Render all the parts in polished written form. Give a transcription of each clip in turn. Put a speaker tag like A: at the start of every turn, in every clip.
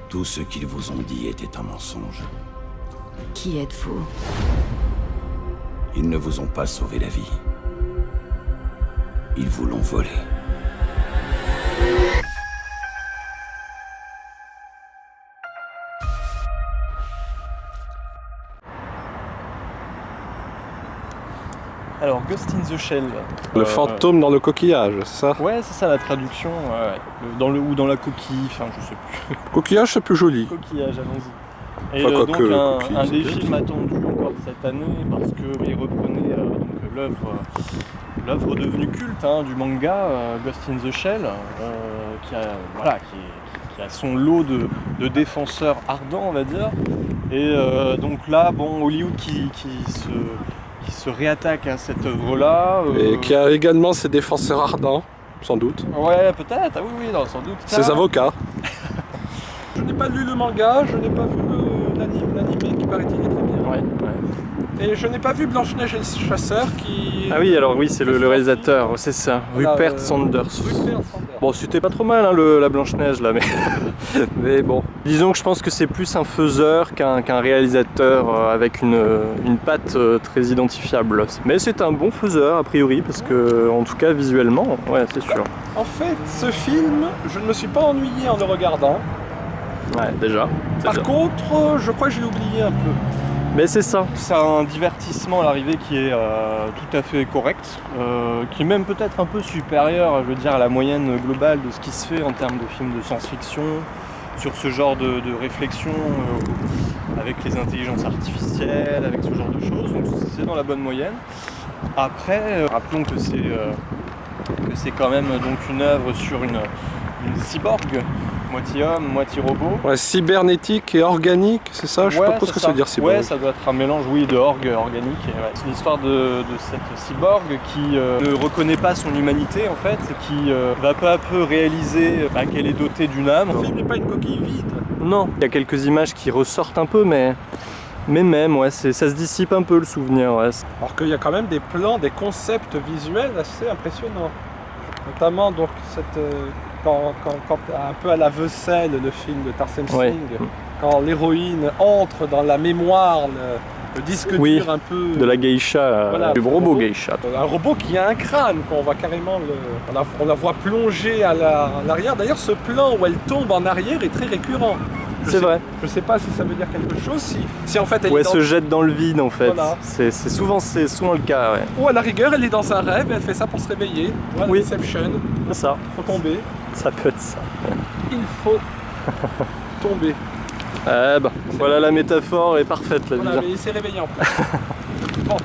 A: Tout ce qu'ils vous ont dit était un mensonge.
B: Qui êtes-vous?
A: Ils ne vous ont pas sauvé la vie. Ils vous l'ont volée.
C: Alors, Ghost in the Shell.
D: Le fantôme dans le coquillage, c'est ça?
C: Ouais, c'est ça la traduction. Ouais. Dans le ou dans la coquille, enfin je sais plus.
D: Coquillage, c'est plus joli.
C: Coquillage, allons-y. Et
D: Enfin,
C: donc un des films attendus encore cette année parce qu'il reprenait l'œuvre devenue culte du manga Ghost in the Shell, qui a son lot de défenseurs ardents, on va dire. Et donc là, bon, Hollywood qui se réattaque à cette œuvre-là.
D: Et qui a également ses défenseurs ardents, sans doute.
C: Ouais, peut-être, ah oui, non, sans doute.
D: Ses avocats.
E: Je n'ai pas lu le manga, je n'ai pas vu l'anime qui paraît-il est très bien.
C: Ouais.
E: Et je n'ai pas vu Blanche-Neige et le chasseur qui...
C: Ah oui, alors oui, c'est le réalisateur, c'est ça,
E: Voilà,
C: Rupert Sanders.
E: Rupert Sanders.
C: Bon, c'était pas trop mal la Blanche-Neige là, mais bon. Disons que je pense que c'est plus un faiseur qu'un réalisateur avec une patte très identifiable. Mais c'est un bon faiseur a priori, parce que en tout cas visuellement, ouais, c'est sûr.
E: En fait, ce film, je ne me suis pas ennuyé en le regardant.
C: Ouais, déjà.
E: Par contre, je crois que je l'ai oublié un peu.
C: Mais c'est ça, c'est un divertissement à l'arrivée qui est tout à fait correct, qui est même peut-être un peu supérieur, je veux dire, à la moyenne globale de ce qui se fait en termes de films de science-fiction, sur ce genre de réflexion avec les intelligences artificielles, avec ce genre de choses, donc c'est dans la bonne moyenne. Après, rappelons que c'est quand même donc une œuvre sur une cyborg, moitié homme, moitié robot.
D: Ouais, cybernétique et organique, c'est ça? Je sais pas trop ce que ça veut dire cyborg.
C: Ouais, ça doit être un mélange, oui, de organique. Ouais. C'est l'histoire de cette cyborg qui ne reconnaît pas son humanité en fait, qui va peu à peu réaliser qu'elle est dotée d'une âme.
E: Le film n'est pas une coquille vide.
C: Non, il y a quelques images qui ressortent un peu, mais même, ouais, ça se dissipe un peu le souvenir. Ouais.
E: Alors qu'il y a quand même des plans, des concepts visuels assez impressionnants. Notamment donc cette... Quand un peu à la Vessel, le film de Tarsem Singh,
C: ouais.
E: Quand l'héroïne entre dans la mémoire, le disque dur un peu...
C: de la geisha,
E: voilà,
C: du robot geisha.
E: Un robot qui a un crâne, qu'on voit carrément, on la voit plonger à l'arrière. D'ailleurs, ce plan où elle tombe en arrière est très récurrent.
C: C'est vrai.
E: Je ne sais pas si ça veut dire quelque chose, si en fait elle,
C: elle se jette dans le vide en fait.
E: Voilà.
C: C'est souvent le cas. Ouais.
E: Ou à la rigueur, elle est dans un rêve et elle fait ça pour se réveiller. Voilà,
C: oui.
E: Inception.
C: C'est ça.
E: Il faut tomber.
C: Ça peut être ça.
E: Il faut tomber.
C: Voilà, la métaphore est parfaite là.
E: Voilà, mais il s'est réveillé en plus. Bon,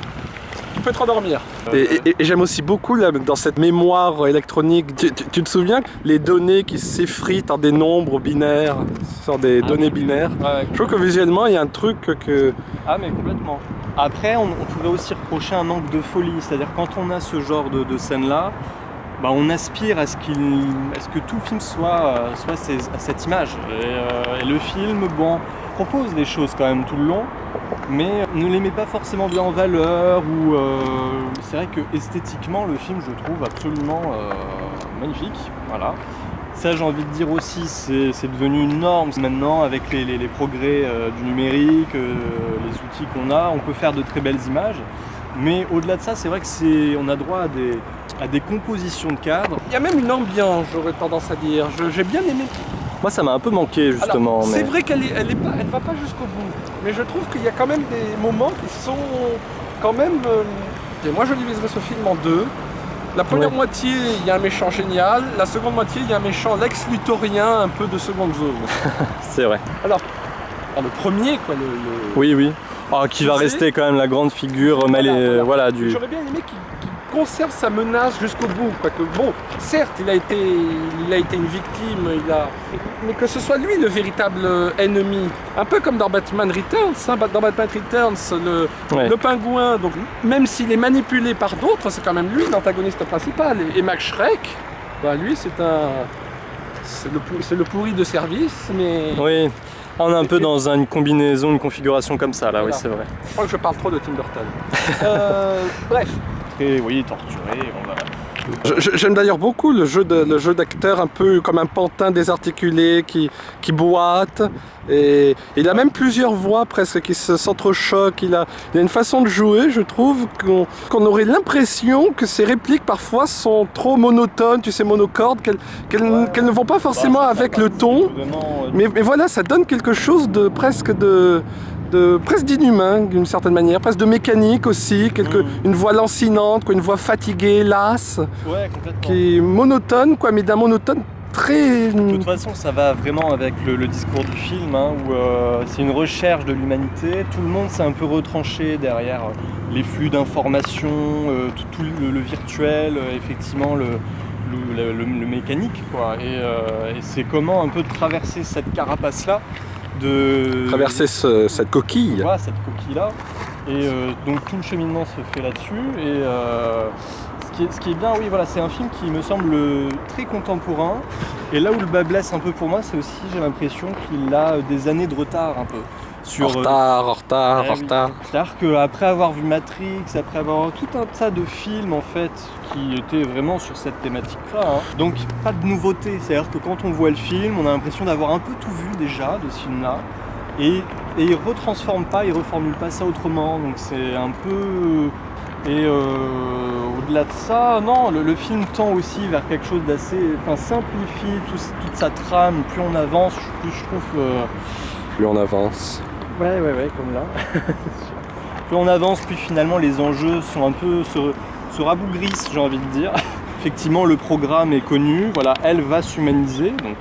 E: tu peux te rendormir.
D: Et j'aime aussi beaucoup là, dans cette mémoire électronique, tu te souviens les données qui s'effritent en des nombres binaires, sur des données binaires.
C: Ouais.
D: Je trouve que visuellement il y a un truc que...
C: Ah mais complètement. Après on pourrait aussi reprocher un manque de folie, c'est-à-dire quand on a ce genre de scène là, on aspire à ce que tout film soit à cette image. Et le film, propose des choses quand même tout le long, mais ne les met pas forcément bien en valeur. Ou c'est vrai que esthétiquement, le film, je trouve absolument magnifique. Voilà. Ça, j'ai envie de dire aussi, c'est devenu une norme maintenant avec les progrès du numérique, les outils qu'on a. On peut faire de très belles images. Mais au-delà de ça, c'est vrai que on a droit à des compositions de cadres.
E: Il y a même une ambiance, j'aurais tendance à dire. J'ai bien aimé.
C: Moi, ça m'a un peu manqué, justement.
E: Alors, c'est vrai qu'elle va pas jusqu'au bout. Mais je trouve qu'il y a quand même des moments qui sont quand même... Et moi, je diviserais ce film en deux. La première moitié, il y a un méchant génial. La seconde moitié, il y a un méchant Lex-Luthorien, un peu de seconde zone.
C: C'est vrai.
E: Alors, le premier, quoi,
C: Oui. Qui va rester quand même la grande figure, voilà.
E: J'aurais bien aimé qu'il conserve sa menace jusqu'au bout, quoi. Que, bon, certes, il a été une victime, mais que ce soit lui le véritable ennemi. Un peu comme dans Batman Returns. Dans Batman Returns, le pingouin, donc, même s'il est manipulé par d'autres, c'est quand même lui l'antagoniste principal. Et Max Schreck, lui, c'est le pourri de service, mais...
C: Oui. On est un peu dans une combinaison, une configuration comme ça, là, voilà. Oui, c'est vrai.
E: Je crois que je parle trop de Tim Burton. Bref.
C: Très, torturé,
D: J'aime d'ailleurs beaucoup le jeu d'acteur un peu comme un pantin désarticulé qui boite. Et il a même plusieurs voix presque qui s'entrechoquent. Il a une façon de jouer, je trouve, qu'on aurait l'impression que ses répliques parfois sont trop monotones, tu sais, monocordes, qu'elles ne vont pas forcément avec le ton. Mais voilà, ça donne quelque chose de presque d'inhumain d'une certaine manière, presque de mécanique aussi, une voix lancinante, une voix fatiguée, lasse, qui est monotone, mais d'un monotone très...
C: De toute façon, ça va vraiment avec le discours du film, hein, où c'est une recherche de l'humanité. Tout le monde s'est un peu retranché derrière les flux d'informations, tout le virtuel, effectivement le mécanique, quoi. Et c'est comment un peu traverser cette carapace-là,
D: traverser cette coquille.
C: Voilà, cette coquille-là. Et donc tout le cheminement se fait là-dessus. Et ce qui est bien, oui, voilà, c'est un film qui me semble très contemporain. Et là où le bas blesse un peu pour moi, c'est aussi, j'ai l'impression qu'il a des années de retard un peu.
D: En retard.
C: C'est-à-dire qu'après avoir vu Matrix, après avoir tout un tas de films en fait qui étaient vraiment sur cette thématique-là, hein. Donc pas de nouveauté. C'est-à-dire que quand on voit le film, on a l'impression d'avoir un peu tout vu déjà de ce film-là. Et il reformule pas ça autrement. Donc c'est un peu... Et au-delà de ça, non, le film tend aussi vers quelque chose d'assez... simplifie toute sa trame. Plus on avance, plus je trouve...
D: Plus on avance.
C: Ouais, comme là. Plus on avance, plus finalement les enjeux sont un peu se rabougrissent, j'ai envie de dire. Effectivement, le programme est connu, voilà, elle va s'humaniser. Donc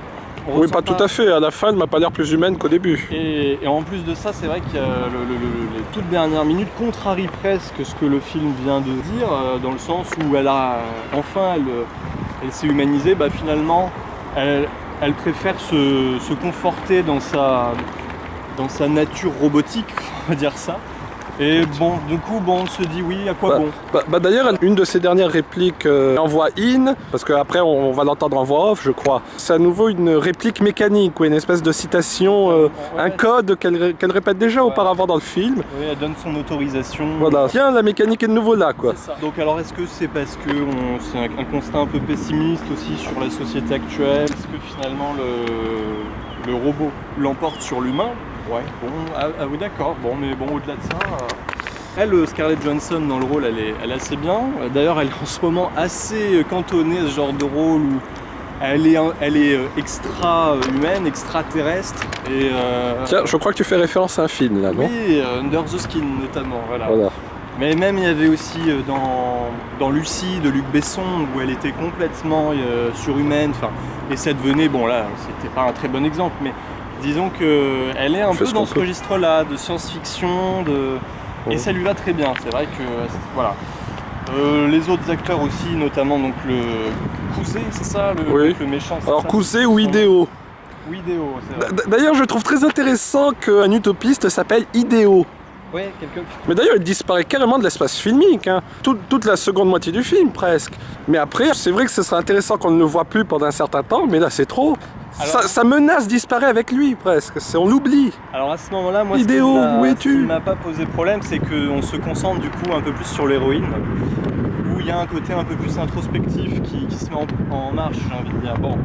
D: oui, pas tout à fait. À la fin, elle m'a pas l'air plus humaine qu'au début.
C: Et en plus de ça, c'est vrai que les toutes dernières minutes contrarient presque ce que le film vient de dire, dans le sens où elle s'est humanisée. Bah, finalement, elle préfère se conforter dans sa nature robotique, on va dire ça. Et bon, du coup, on se dit oui, à quoi bon.
D: D'ailleurs, une de ses dernières répliques en voix in, parce qu'après on va l'entendre en voix off, je crois. C'est à nouveau une réplique mécanique, une espèce de citation, un code qu'elle répète déjà auparavant dans le film.
C: Oui, elle donne son autorisation.
D: Voilà. Tiens, la mécanique est de nouveau là, quoi.
C: C'est ça. Donc alors, est-ce que c'est parce que c'est un constat un peu pessimiste aussi sur la société actuelle? Est-ce que finalement le robot l'emporte sur l'humain? Ouais, oui d'accord, mais au-delà de ça, elle, Scarlett Johansson dans le rôle, elle est assez bien. D'ailleurs, elle est en ce moment assez cantonnée à ce genre de rôle où elle est extra-humaine, extraterrestre. Et,
D: tiens, je crois que tu fais référence à un film là, non?
C: Oui, Under the Skin notamment, voilà. Mais même il y avait aussi dans Lucie de Luc Besson où elle était complètement surhumaine, et ça devenait, bon là, c'était pas un très bon exemple, mais disons qu'elle est un peu dans ce registre-là, de science-fiction, et ça lui va très bien. C'est vrai que, voilà. Les autres acteurs aussi, notamment donc le Cousé, c'est ça, le méchant.
D: Alors Cousé ou Idéo.
C: Ou Idéo, c'est vrai.
D: D'ailleurs, je trouve très intéressant qu'un utopiste s'appelle Idéo.
C: Oui,
D: Mais d'ailleurs, il disparaît carrément de l'espace filmique, hein. Toute la seconde moitié du film, presque. Mais après, c'est vrai que ce serait intéressant qu'on ne le voit plus pendant un certain temps, mais là, c'est trop. Alors, ça menace disparaît avec lui, presque. On l'oublie.
C: Alors à ce moment-là, moi,
D: Idéo,
C: ce qui ne m'a pas posé problème, c'est qu'on se concentre du coup un peu plus sur l'héroïne, où il y a un côté un peu plus introspectif qui se met en marche, j'ai envie de dire. Bon,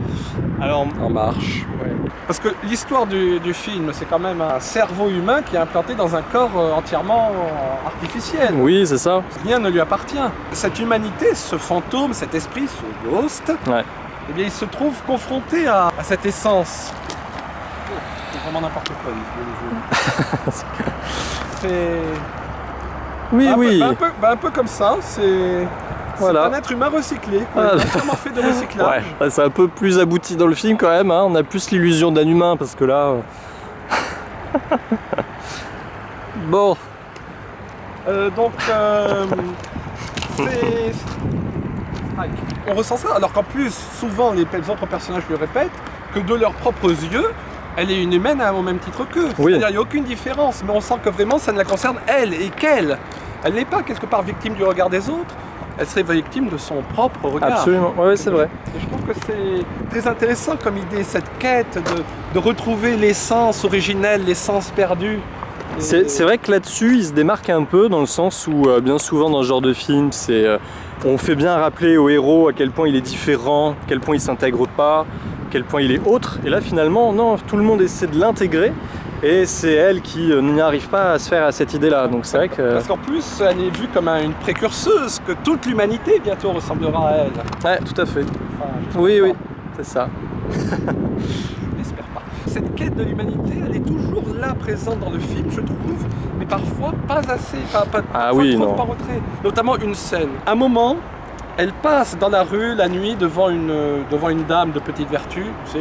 C: alors...
D: En marche.
E: Ouais. Parce que l'histoire du film, c'est quand même un cerveau humain qui est implanté dans un corps entièrement artificiel.
C: Oui, c'est ça.
E: Rien ne lui appartient. Cette humanité, ce fantôme, cet esprit, ce ghost, eh bien, il se trouve confronté à cette essence. C'est vraiment n'importe quoi.
C: Oui.
E: Un peu comme ça, c'est un être humain recyclé, entièrement fait de recyclage.
C: Ouais, c'est un peu plus abouti dans le film quand même, hein. On a plus l'illusion d'un humain parce que là... Bon.
E: On ressent ça, alors qu'en plus, souvent les autres personnages le répètent, que de leurs propres yeux, elle est une humaine au même titre qu'eux.
C: Oui.
E: C'est-à-dire, il n'y a aucune différence, mais on sent que vraiment ça ne la concerne elle et qu'elle. Elle n'est pas quelque part victime du regard des autres, elle serait victime de son propre regard.
C: Absolument, oui, c'est vrai.
E: Et je trouve que c'est très intéressant comme idée, cette quête de retrouver l'essence originelle, l'essence perdue.
C: C'est vrai que là-dessus, il se démarque un peu dans le sens où bien souvent dans ce genre de film, on fait bien rappeler au héros à quel point il est différent, à quel point il s'intègre pas, à quel point il est autre. Et là finalement, non, tout le monde essaie de l'intégrer et c'est elle qui n'y arrive pas à se faire à cette idée-là. Donc c'est vrai que...
E: Parce qu'en plus, elle est vue comme une précurseuse, que toute l'humanité bientôt ressemblera à elle.
C: Ouais, tout à fait.
E: Enfin,
C: Oui, oui, c'est ça.
E: J'espère pas. Cette quête de l'humanité, elle est toujours là, présente dans le film, je trouve, mais parfois pas assez,
C: Ah oui,
E: trop
C: non.
E: par retrait. Notamment une scène. Un moment, elle passe dans la rue la nuit devant une dame de petite vertu, tu sais,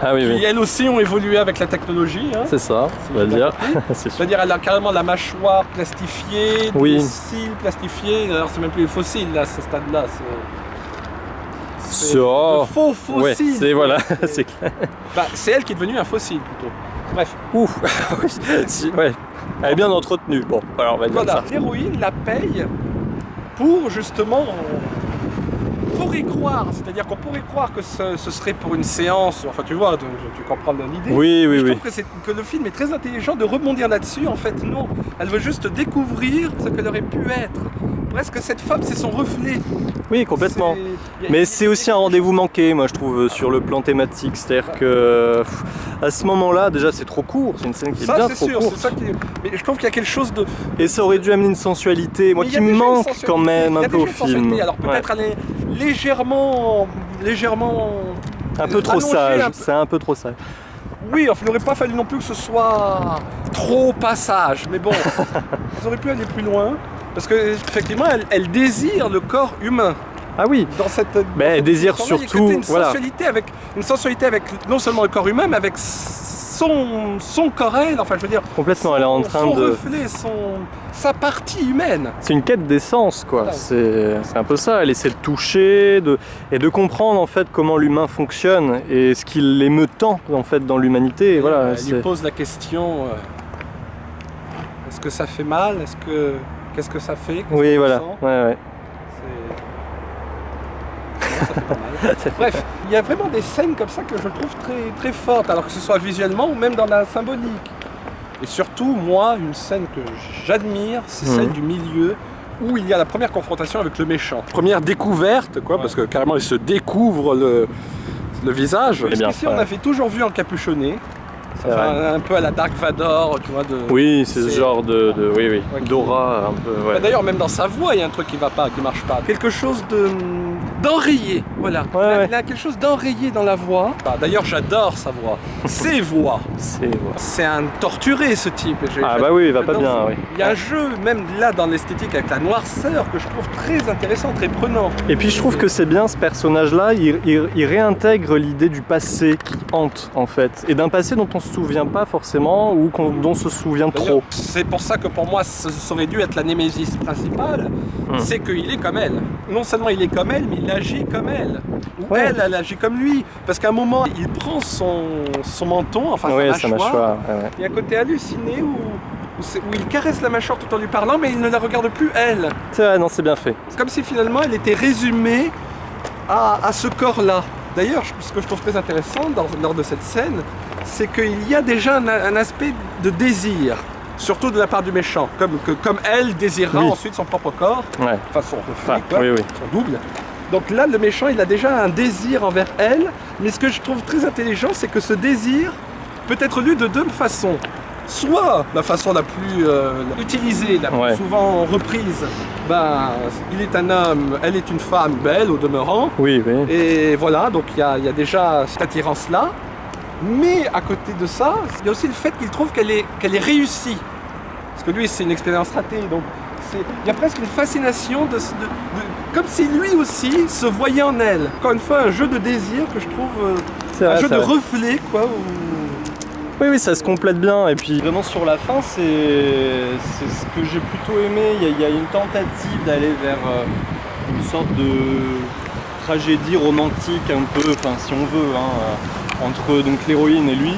C: Ah oui,
E: qui
C: oui.
E: elles aussi ont évolué avec la technologie. Hein.
C: C'est ça, on va dire. C'est sûr.
E: C'est-à-dire elle a carrément la mâchoire plastifiée,
C: Oui.
E: des cils plastifiés. Alors c'est même plus les fossiles là, à ce stade-là. C'est
C: Oh.
E: de faux
C: Ouais,
E: fossiles.
C: c'est voilà, c'est clair.
E: Bah, c'est elle qui est devenue un fossile plutôt. Bref,
C: Ouh, oui, ouais. Elle est bien entretenue. Bon, alors on va dire
E: voilà.
C: ça.
E: L'héroïne la paye pour justement... Pour y croire, c'est-à-dire qu'on pourrait croire que ce serait pour une séance, enfin tu vois, tu comprends l'idée.
C: Oui, oui,
E: Je
C: oui.
E: trouve que le film est très intelligent de rebondir là-dessus. En fait, non. Elle veut juste découvrir ce qu'elle aurait pu être. Presque cette femme, c'est son reflet.
C: Oui, complètement.
E: C'est-
C: Mais c'est aussi un rendez-vous manqué, moi je trouve, sur le plan thématique. C'est-à-dire que à ce moment-là, déjà c'est trop court, c'est une scène qui est
E: Ça,
C: bien
E: c'est
C: trop
E: sûr.
C: courte.
E: C'est ça qui est... Mais je trouve qu'il y a quelque chose de.
C: Et ça aurait dû amener une sensualité, moi
E: Mais il y
C: qui
E: a
C: me
E: déjà une
C: manque
E: sensualité.
C: quand même
E: Il y
C: un
E: a
C: peu
E: déjà
C: au
E: une sensualité.
C: film.
E: Alors peut-être elle est légèrement.
C: Un peu trop
E: allongée,
C: sage,
E: un peu-
C: c'est un peu trop sage.
E: Oui, enfin, il n'aurait pas fallu non plus que ce soit trop passage. Mais bon, ils auraient pu aller plus loin. Parce qu'effectivement, elle désire le corps humain.
C: Ah oui,
E: Dans cette.
C: mais elle désire
E: il y a
C: surtout,
E: une
C: voilà.
E: sensualité avec non seulement le corps humain, mais avec son corps elle, enfin je veux dire.
C: Complètement, elle est en train
E: son
C: de...
E: reflet, sa partie humaine.
C: C'est une quête d'essence, quoi.
E: Voilà.
C: C'est un peu ça. Elle essaie de toucher et de comprendre en fait comment l'humain fonctionne et ce qui l'émeut tant en fait dans l'humanité. Et voilà.
E: Elle lui pose la question est-ce que ça fait mal? Qu'est-ce que ça fait? Qu'est-ce
C: Oui,
E: qu'on
C: voilà.
E: ressent
C: Ouais, ouais.
E: Non, ça fait pas mal. Bref, il y a vraiment des scènes comme ça que je trouve très, très fortes, alors que ce soit visuellement ou même dans la symbolique. Et surtout, moi, une scène que j'admire, c'est celle du milieu où il y a la première confrontation avec le méchant.
D: Première découverte, quoi,
E: Ouais.
D: parce que carrément il se découvre le visage.
C: Eh bien,
E: Ici, on
C: ouais.
E: avait toujours vu encapuchonné,
C: C'est vrai.
E: un peu à la Dark Vador, tu vois.
C: Oui, c'est ce
E: c'est-
C: genre oui, oui,
E: Ouais,
C: d'aura un peu. Ouais.
E: Bah, d'ailleurs, même dans sa voix, il y a un truc qui va pas, qui marche pas. Quelque chose d'enrayé, voilà.
C: Ouais,
E: Il a quelque chose d'enrayé dans la voix. Bah, d'ailleurs, j'adore sa voix. Ses voix.
C: C'est.
E: C'est un torturé, ce type.
C: Ah bah oui, il va pas
E: j'adore
C: bien,
E: ça.
C: oui.
E: Il y a un jeu, même là, dans l'esthétique, avec la noirceur, que je trouve très intéressant, très prenant.
C: Et puis je trouve que c'est bien ce personnage-là, il réintègre l'idée du passé qui hante en fait, et d'un passé dont on se souvient pas forcément ou dont on se souvient trop.
E: D'ailleurs, c'est pour ça que pour moi, ça aurait dû être la némésis principale, c'est qu'il est comme elle. Non seulement il est comme elle, mais il agit comme elle. Ou
C: Ouais.
E: elle agit comme lui. Parce qu'à un moment, il prend son menton, enfin
C: Oui,
E: sa
C: sa
E: mâchoire,
C: mâchoire. Ouais.
E: il y a un côté halluciné où il caresse la mâchoire tout en lui parlant, mais il ne la regarde plus elle.
C: C'est vrai, non, c'est bien fait.
E: C'est comme si finalement elle était résumée à ce corps-là. D'ailleurs, ce que je trouve très intéressant lors de cette scène, c'est qu'il y a déjà un aspect de désir, surtout de la part du méchant, comme elle désirera
C: Oui.
E: ensuite son propre corps,
C: Ouais.
E: enfin son reflet,
C: Enfin,
E: quoi,
C: oui, oui.
E: son double. Donc là, le méchant, il a déjà un désir envers elle, mais ce que je trouve très intelligent, c'est que ce désir peut être lu de deux façons. Soit la façon la plus utilisée, la plus
C: Ouais.
E: souvent reprise, ben, il est un homme, elle est une femme belle au demeurant,
C: Oui, oui.
E: et voilà, donc il y a déjà cette attirance-là. Mais à côté de ça, il y a aussi le fait qu'il trouve qu'elle est réussie. Parce que lui, c'est une expérience ratée, donc il y a presque une fascination comme si lui aussi se voyait en elle. Encore une fois, un jeu de désir que je trouve
C: C'est
E: un
C: vrai,
E: jeu
C: c'est
E: de
C: vrai.
E: reflet, quoi.
C: Oui, oui, ça se complète bien. Et puis vraiment sur la fin, c'est ce que j'ai plutôt aimé. Il y a une tentative d'aller vers une sorte de tragédie romantique un peu, enfin si on veut, hein, entre donc l'héroïne et lui.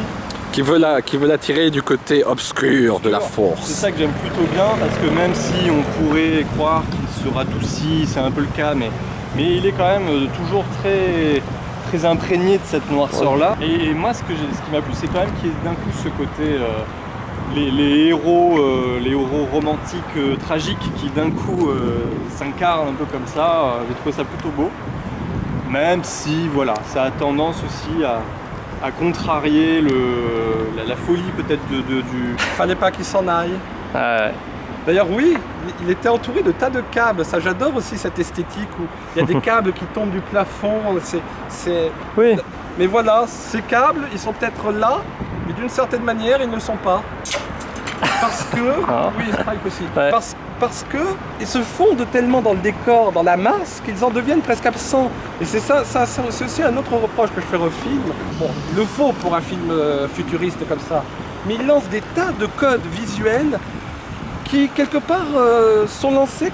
D: Qui veut l'attirer du côté obscur de la
C: C'est
D: force.
C: ça que j'aime plutôt bien, parce que même si on pourrait croire qu'il se radoucit, c'est un peu le cas, mais il est quand même toujours très, très imprégné de cette noirceur-là. Et moi, ce qui m'a plu, c'est quand même qu'il y ait d'un coup ce côté les héros romantiques tragiques qui d'un coup s'incarnent un peu comme ça. J'ai trouvé ça plutôt beau. Même si voilà, ça a tendance aussi à contrarier la folie peut-être du...
D: Fallait pas qu'il s'en aille. D'ailleurs oui, il était entouré de tas de câbles, ça j'adore aussi cette esthétique où il y a des câbles qui tombent du plafond,
C: Oui.
D: Mais voilà, ces câbles, ils sont peut-être là, mais d'une certaine manière, ils ne le sont pas. Parce que... Oui, Strike aussi.
C: Ouais.
D: Parce que ils se fondent tellement dans le décor, dans la masse, qu'ils en deviennent presque absents. Et c'est c'est aussi un autre reproche que je fais au film. Bon, il le faut pour un film futuriste comme ça. Mais il lance des tas de codes visuels qui, quelque part, sont lancés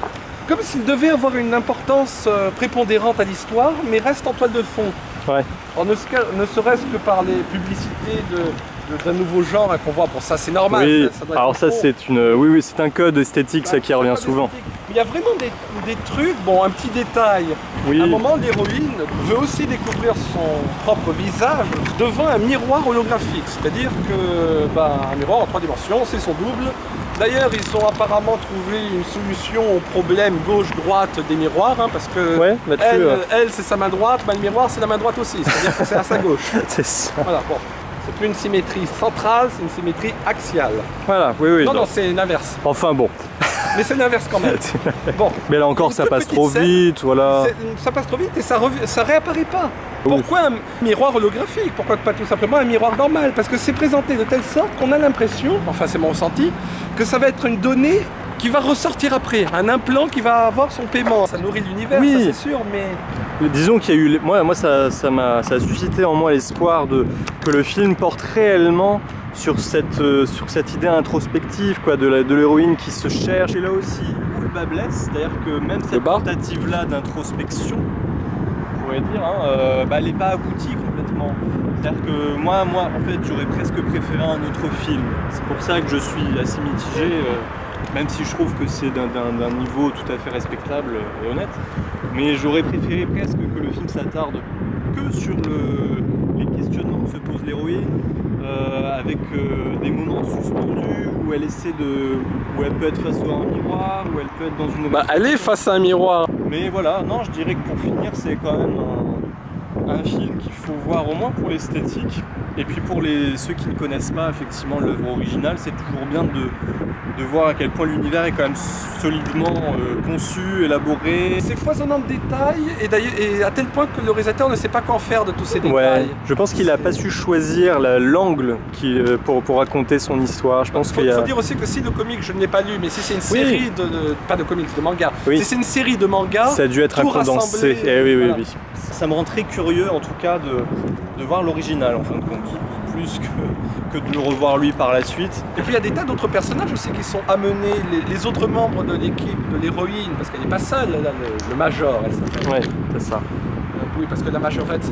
D: comme s'ils devaient avoir une importance prépondérante à l'histoire, mais restent en toile de fond.
C: Ouais.
D: Alors, ne serait-ce que par les publicités d'un nouveau genre hein, qu'on voit. Bon, ça c'est normal.
C: Oui,
D: ça doit être
C: alors ça
D: faux.
C: c'est une... Oui, c'est un code esthétique, ça qui revient souvent.
D: Il y a vraiment des trucs, bon, un petit détail.
C: Oui.
D: À un moment, l'héroïne veut aussi découvrir son propre visage devant un miroir holographique. C'est-à-dire que, un miroir en 3 dimensions, c'est son double. D'ailleurs, ils ont apparemment trouvé une solution au problème gauche-droite des miroirs, hein, parce que
C: Ouais,
D: elle c'est sa main droite, le miroir c'est la main droite aussi, c'est-à-dire que c'est à sa gauche.
C: C'est ça.
D: Voilà, bon. C'est plus une symétrie centrale, c'est une symétrie axiale.
C: Voilà, oui.
D: Non, c'est l'inverse.
C: Enfin bon.
D: Mais c'est l'inverse quand même. Bon.
C: Mais là encore,
D: Une
C: ça
D: toute
C: passe
D: petite
C: trop
D: scène,
C: vite, voilà.
D: Ça passe trop vite et ça réapparaît pas. Pourquoi un miroir holographique? Pourquoi pas tout simplement un miroir normal? Parce que c'est présenté de telle sorte qu'on a l'impression, enfin c'est mon ressenti, que ça va être une donnée qui va ressortir après, un implant qui va avoir son paiement. Ça nourrit l'univers,
C: Oui.
D: ça c'est sûr, mais...
C: Disons qu'il y a eu... Moi ça a suscité en moi l'espoir que le film porte réellement sur cette idée introspective quoi, de l'héroïne qui se cherche. Et là aussi, où le bas blesse, c'est-à-dire que même cette tentative-là d'introspection, on pourrait dire, hein, elle n'est pas aboutie complètement. C'est-à-dire que moi, en fait, j'aurais presque préféré un autre film. C'est pour ça que je suis assez mitigé, même si je trouve que c'est d'un niveau tout à fait respectable et honnête. Mais j'aurais préféré presque que le film s'attarde que sur les questionnements que se pose l'héroïne, avec des moments suspendus où elle essaie où elle peut être face à un miroir, où elle peut être dans une...
D: elle est face à un miroir.
C: Mais voilà, non, je dirais que pour finir, c'est quand même un film qu'il faut voir au moins pour l'esthétique. Et puis pour ceux qui ne connaissent pas effectivement l'œuvre originale, c'est toujours bien de voir à quel point l'univers est quand même solidement conçu, élaboré.
D: C'est foisonnant de détails et à tel point que le réalisateur ne sait pas qu'en faire de tous ces détails.
C: Ouais, je pense qu'il n'a pas su choisir l'angle pour raconter son histoire. Je pense
D: faut dire aussi que si le comic, je ne l'ai pas lu, mais si c'est une série pas de comics, de manga, si c'est une série de mangas,
C: ça a dû être un condensé.
D: Voilà.
C: Oui. Ça me rend très curieux en tout cas de voir l'original en fin de compte, plus que de le revoir lui par la suite.
D: Et puis il y a des tas d'autres personnages aussi qui sont amenés, les autres membres de l'équipe, de l'héroïne, parce qu'elle n'est pas seule, le major, elle s'appelle.
C: Ouais, c'est ça.
D: Oui, parce que la majorette,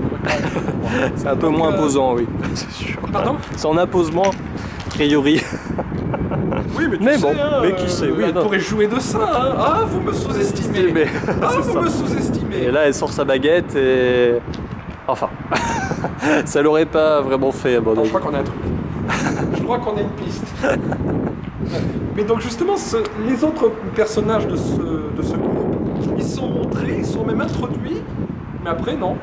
C: c'est un peu moins imposant, oui, c'est sûr.
D: Pardon?
C: C'est en imposement, a priori.
D: Oui, mais tu sais,
C: mais qui sait, oui,
D: elle pourrait jouer de ça, hein. Ah, vous me sous-estimez. Vous me sous-estimez.
C: Et là, elle sort sa baguette et... Enfin, ça l'aurait pas vraiment fait abandonner.
D: Je crois qu'on a un truc. Je crois qu'on a une piste. Mais donc justement, les autres personnages de ce groupe, ils sont montrés, ils sont même introduits, mais après non.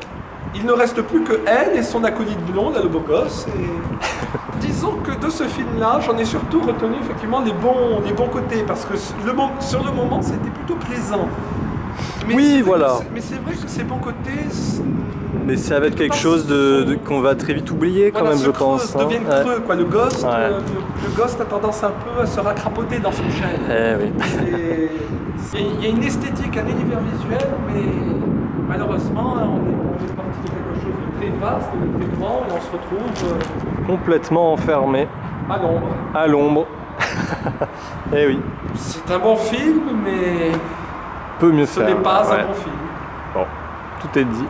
D: Il ne reste plus que elle et son acolyte blond, là, le beau gosse. Et... Disons que de ce film-là, j'en ai surtout retenu effectivement les bons côtés, parce que sur le moment, c'était plutôt plaisant. Mais
C: oui, voilà.
D: Mais c'est vrai que ces bons côtés...
C: Mais ça va être quelque chose qu'on va très vite oublier quand même, je pense.
D: Deviennent creux, quoi. Le ghost a tendance un peu à se racrapoter dans son chaîne.
C: Oui.
D: Il y a une esthétique, un univers visuel, mais malheureusement, on est parti de quelque chose de très vaste, de très grand, et on se retrouve
C: complètement enfermé.
D: À l'ombre.
C: À l'ombre. Eh oui.
D: C'est un bon film, mais
C: peut mieux faire.
D: Ce n'est pas un bon film.
C: Bon, tout est dit.